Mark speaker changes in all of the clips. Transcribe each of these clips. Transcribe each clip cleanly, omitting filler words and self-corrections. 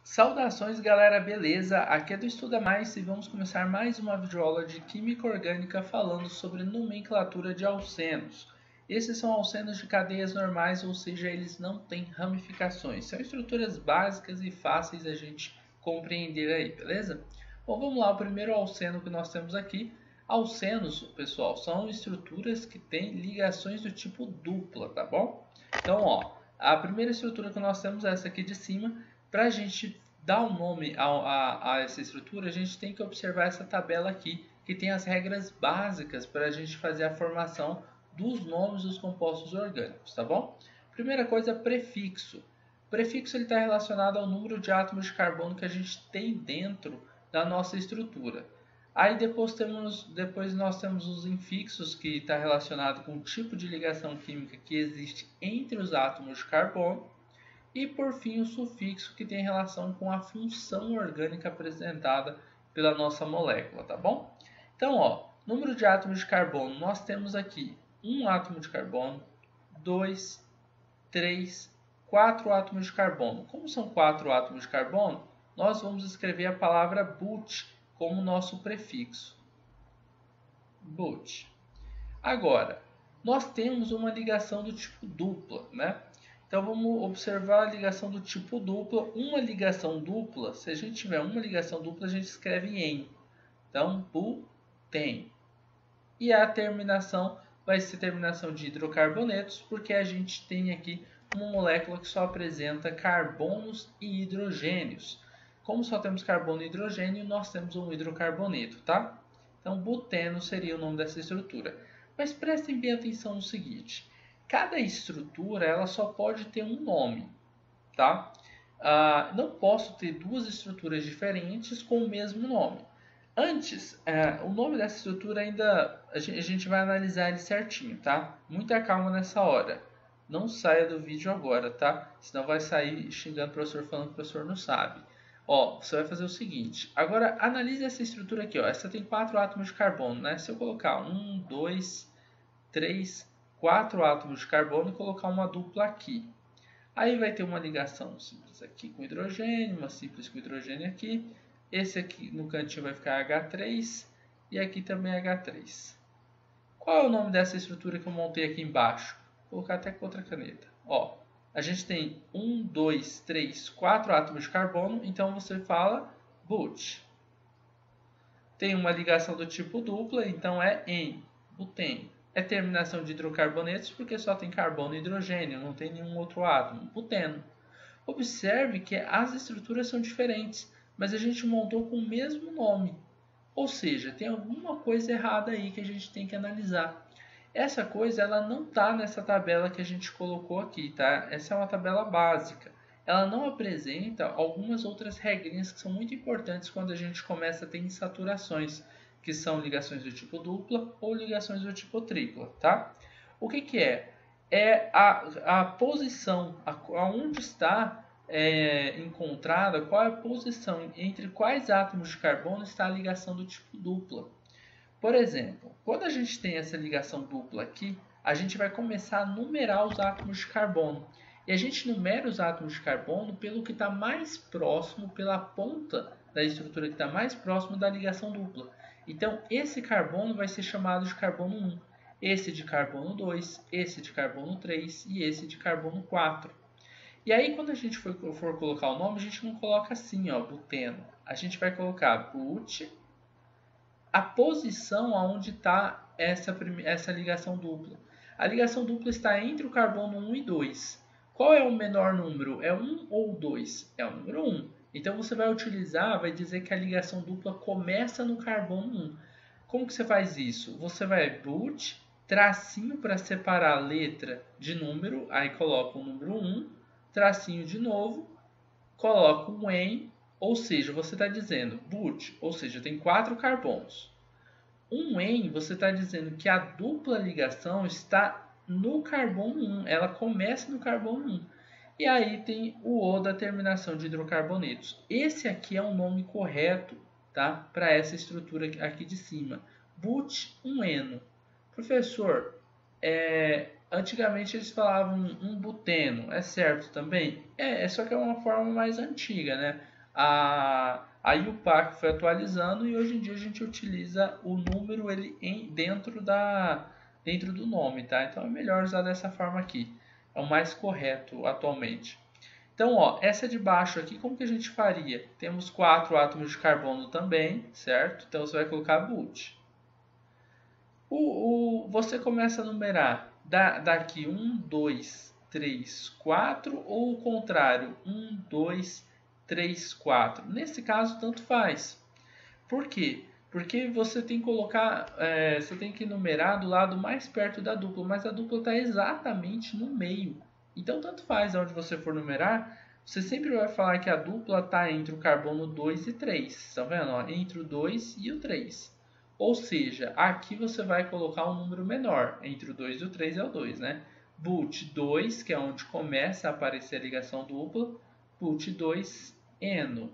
Speaker 1: Saudações galera, beleza? Aqui é do Estuda Mais e vamos começar mais uma videoaula de Química Orgânica falando sobre nomenclatura de alcenos. Esses são alcenos de cadeias normais, ou seja, eles não têm ramificações. São estruturas básicas e fáceis a gente compreender aí, beleza? Bom, vamos lá, o primeiro alceno que nós temos aqui. Alcenos, pessoal, são estruturas que têm ligações do tipo dupla, tá bom? Então, ó, a primeira estrutura que nós temos é essa aqui de cima. Para a gente dar um nome a essa estrutura, a gente tem que observar essa tabela aqui, que tem as regras básicas para a gente fazer a formação dos nomes dos compostos orgânicos, tá bom? Primeira coisa, prefixo. Prefixo está relacionado ao número de átomos de carbono que a gente tem dentro da nossa estrutura. Aí depois nós temos os infixos, que está relacionado com o tipo de ligação química que existe entre os átomos de carbono. E por fim o sufixo, que tem relação com a função orgânica apresentada pela nossa molécula, tá bom? Então, ó, número de átomos de carbono, nós temos aqui um átomo de carbono, 2, 3, 4 átomos de carbono. Como são 4 átomos de carbono, nós vamos escrever a palavra but como nosso prefixo. But. Agora, nós temos uma ligação do tipo dupla, né? Então vamos observar a ligação do tipo dupla. Uma ligação dupla, se a gente tiver uma ligação dupla, a gente escreve em. Então, butene. E a terminação vai ser terminação de hidrocarbonetos, porque a gente tem aqui uma molécula que só apresenta carbonos e hidrogênios. Como só temos carbono e hidrogênio, nós temos um hidrocarboneto, tá? Então, buteno seria o nome dessa estrutura. Mas prestem bem atenção no seguinte: cada estrutura ela só pode ter um nome, tá? Não posso ter duas estruturas diferentes com o mesmo nome. Antes, o nome dessa estrutura ainda a gente vai analisar ele certinho, tá? Muita calma nessa hora. Não saia do vídeo agora, tá? Senão vai sair xingando o professor, falando que o professor não sabe. Ó, você vai fazer o seguinte. Agora, analise essa estrutura aqui, ó. Essa tem 4 átomos de carbono, né? Se eu colocar 1, 2, 3, 4 átomos de carbono e colocar uma dupla aqui. Aí vai ter uma ligação simples aqui com hidrogênio, uma simples com hidrogênio aqui. Esse aqui no cantinho vai ficar H3 e aqui também H3. Qual é o nome dessa estrutura que eu montei aqui embaixo? Vou colocar até com outra caneta. Ó, a gente tem 1, 2, 3, 4 átomos de carbono, então você fala but. Tem uma ligação do tipo dupla, então é em, butene. É terminação de hidrocarbonetos porque só tem carbono e hidrogênio, não tem nenhum outro átomo, buteno. Observe que as estruturas são diferentes, mas a gente montou com o mesmo nome. Ou seja, tem alguma coisa errada aí que a gente tem que analisar. Essa coisa ela não está nessa tabela que a gente colocou aqui, tá? Essa é uma tabela básica. Ela não apresenta algumas outras regrinhas que são muito importantes quando a gente começa a ter insaturações, que são ligações do tipo dupla ou ligações do tipo tripla, tá? O que é? É a posição, aonde está encontrada, qual é a posição entre quais átomos de carbono está a ligação do tipo dupla. Por exemplo, quando a gente tem essa ligação dupla aqui, a gente vai começar a numerar os átomos de carbono. E a gente numera os átomos de carbono pelo que está mais próximo, pela ponta da estrutura que está mais próximo da ligação dupla. Então, esse carbono vai ser chamado de carbono 1, esse de carbono 2, esse de carbono 3 e esse de carbono 4. E aí, quando a gente for colocar o nome, a gente não coloca assim, ó, buteno. A gente vai colocar but, a posição onde está essa ligação dupla. A ligação dupla está entre o carbono 1 e 2. Qual é o menor número? É 1 ou 2? É o número 1. Então você vai utilizar, vai dizer que a ligação dupla começa no carbono 1. Como que você faz isso? Você vai but, tracinho para separar a letra de número, aí coloca o número 1, tracinho de novo, coloca um em, ou seja, você está dizendo but, ou seja, tem 4 carbonos. Um em, você está dizendo que a dupla ligação está no carbono 1, ela começa no carbono 1. E aí tem o O da terminação de hidrocarbonetos. Esse aqui é o nome correto, tá? Para essa estrutura aqui de cima. But-1-eno. Professor, antigamente eles falavam um buteno, é certo também? Só que é uma forma mais antiga, né? Aí o PAC foi atualizando e hoje em dia a gente utiliza o número dentro do nome, tá? Então é melhor usar dessa forma aqui. É o mais correto atualmente. Então, ó, essa de baixo aqui, como que a gente faria? Temos 4 átomos de carbono também, certo? Então você vai colocar boot. Você começa a numerar daqui 1, 2, 3, 4 ou o contrário, 1, 2, 3, 4. Nesse caso, tanto faz. Por quê? Porque você tem que colocar, você tem que numerar do lado mais perto da dupla, mas a dupla está exatamente no meio. Então, tanto faz onde você for numerar, você sempre vai falar que a dupla está entre o carbono 2 e 3. Está vendo? Ó? Entre o 2 e o 3. Ou seja, aqui você vai colocar um número menor. Entre o 2 e o 3 é o 2, né? Boot 2, que é onde começa a aparecer a ligação dupla. Boot 2, eno.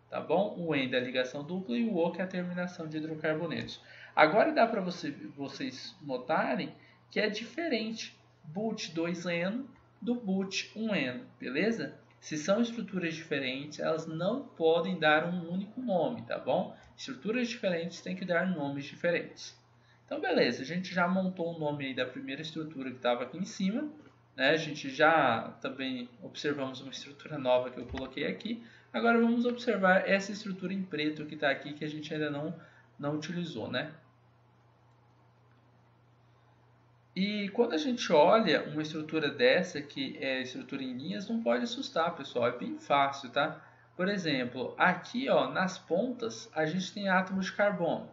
Speaker 1: Tá bom? O en da ligação dupla e o o que é a terminação de hidrocarbonetos. Agora dá para vocês notarem que é diferente. Boot 2-eno do boot 1-eno, beleza? Se são estruturas diferentes, elas não podem dar um único nome, tá bom? Estruturas diferentes têm que dar nomes diferentes. Então, beleza, a gente já montou o nome aí da primeira estrutura que estava aqui em cima. Né? A gente já também observamos uma estrutura nova que eu coloquei aqui. Agora vamos observar essa estrutura em preto que está aqui, que a gente ainda não utilizou, né? E quando a gente olha uma estrutura dessa, que é estrutura em linhas, não pode assustar, pessoal. É bem fácil, tá? Por exemplo, aqui ó, nas pontas a gente tem átomos de carbono.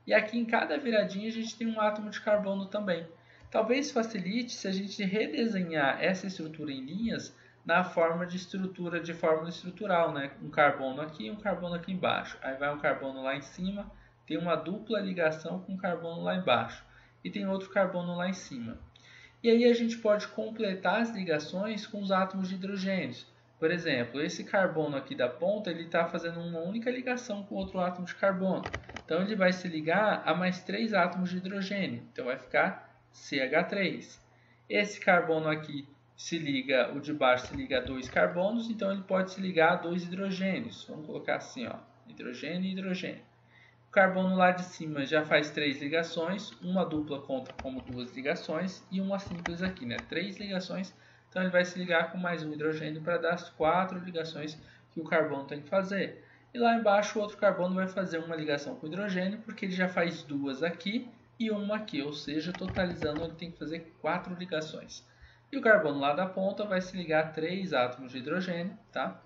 Speaker 1: E aqui em cada viradinha a gente tem um átomo de carbono também. Talvez facilite se a gente redesenhar essa estrutura em linhas na forma de fórmula estrutural, né? Um carbono aqui e um carbono aqui embaixo. Aí vai um carbono lá em cima, tem uma dupla ligação com um carbono lá embaixo. E tem outro carbono lá em cima. E aí a gente pode completar as ligações com os átomos de hidrogênio. Por exemplo, esse carbono aqui da ponta, ele está fazendo uma única ligação com outro átomo de carbono. Então ele vai se ligar a mais 3 átomos de hidrogênio. Então vai ficar CH3. Esse carbono aqui o de baixo se liga a 2 carbonos, então ele pode se ligar a 2 hidrogênios. Vamos colocar assim, ó, hidrogênio e hidrogênio. O carbono lá de cima já faz 3 ligações, uma dupla conta como 2 ligações e uma simples aqui, né? 3 ligações, então ele vai se ligar com mais um hidrogênio para dar as 4 ligações que o carbono tem que fazer. E lá embaixo o outro carbono vai fazer uma ligação com o hidrogênio, porque ele já faz 2 aqui e uma aqui, ou seja, totalizando ele tem que fazer 4 ligações. E o carbono lá da ponta vai se ligar a 3 átomos de hidrogênio, tá?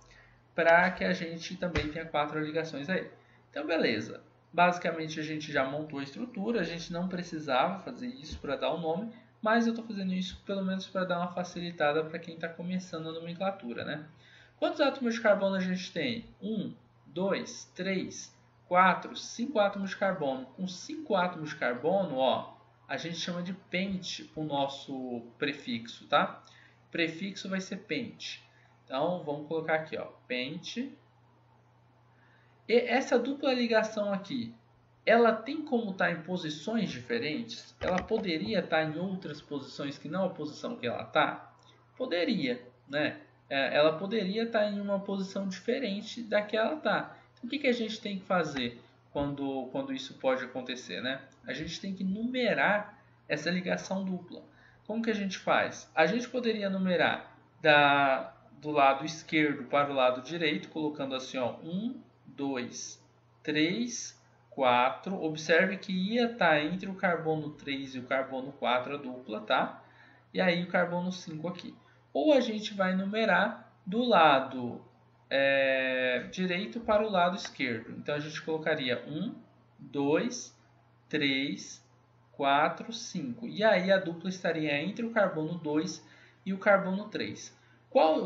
Speaker 1: Para que a gente também tenha 4 ligações aí. Então, beleza. Basicamente, a gente já montou a estrutura, a gente não precisava fazer isso para dar o nome, mas eu estou fazendo isso pelo menos para dar uma facilitada para quem está começando a nomenclatura, né? Quantos átomos de carbono a gente tem? 1, 2, 3, 4, 5 átomos de carbono. Com 5 átomos de carbono, ó, a gente chama de pente o nosso prefixo, tá? O prefixo vai ser pente. Então, vamos colocar aqui, ó, pente. E essa dupla ligação aqui, ela tem como estar em posições diferentes? Ela poderia estar em outras posições que não a posição que ela está? Poderia, né? Ela poderia estar em uma posição diferente da que ela está. Então, o que a gente tem que fazer quando isso pode acontecer, né? A gente tem que numerar essa ligação dupla. Como que a gente faz? A gente poderia numerar do lado esquerdo para o lado direito, colocando assim, ó, 1, 2, 3, 4. Observe que ia estar entre o carbono 3 e o carbono 4 a dupla, tá? E aí o carbono 5 aqui. Ou a gente vai numerar do lado direito para o lado esquerdo. Então a gente colocaria 1, 2, 3, 4, 5. E aí a dupla estaria entre o carbono 2 e o carbono 3.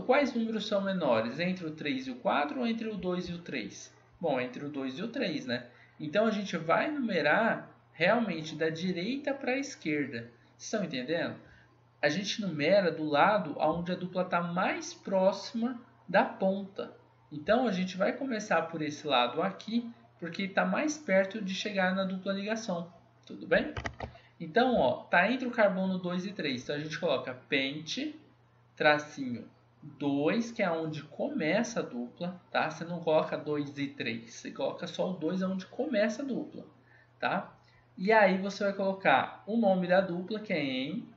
Speaker 1: Quais números são menores? Entre o 3 e o 4 ou entre o 2 e o 3? Bom, entre o 2 e o 3, né? Então a gente vai numerar realmente da direita para a esquerda. Estão entendendo? A gente numera do lado onde a dupla está mais próxima da ponta. Então a gente vai começar por esse lado aqui, porque está mais perto de chegar na dupla ligação. Tudo bem? Então, ó, tá entre o carbono 2 e 3. Então a gente coloca pente, tracinho 2, que é onde começa a dupla, tá? Você não coloca 2 e 3, você coloca só o 2 onde começa a dupla, tá? E aí você vai colocar o nome da dupla, que é em,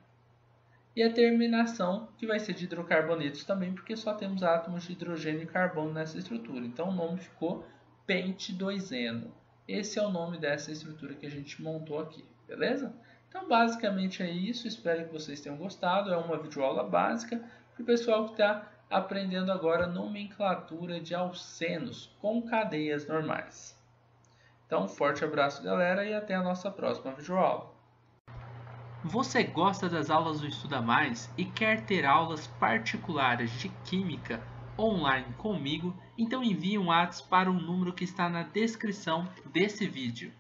Speaker 1: e a terminação, que vai ser de hidrocarbonetos também, porque só temos átomos de hidrogênio e carbono nessa estrutura. Então o nome ficou pente-2eno. Esse é o nome dessa estrutura que a gente montou aqui, beleza? Então basicamente é isso, espero que vocês tenham gostado. É uma videoaula básica para o pessoal que está aprendendo agora nomenclatura de alcenos com cadeias normais. Então, um forte abraço, galera, e até a nossa próxima videoaula. Você gosta das aulas do Estuda Mais e quer ter aulas particulares de Química online comigo? Então envie um WhatsApp para o número que está na descrição desse vídeo.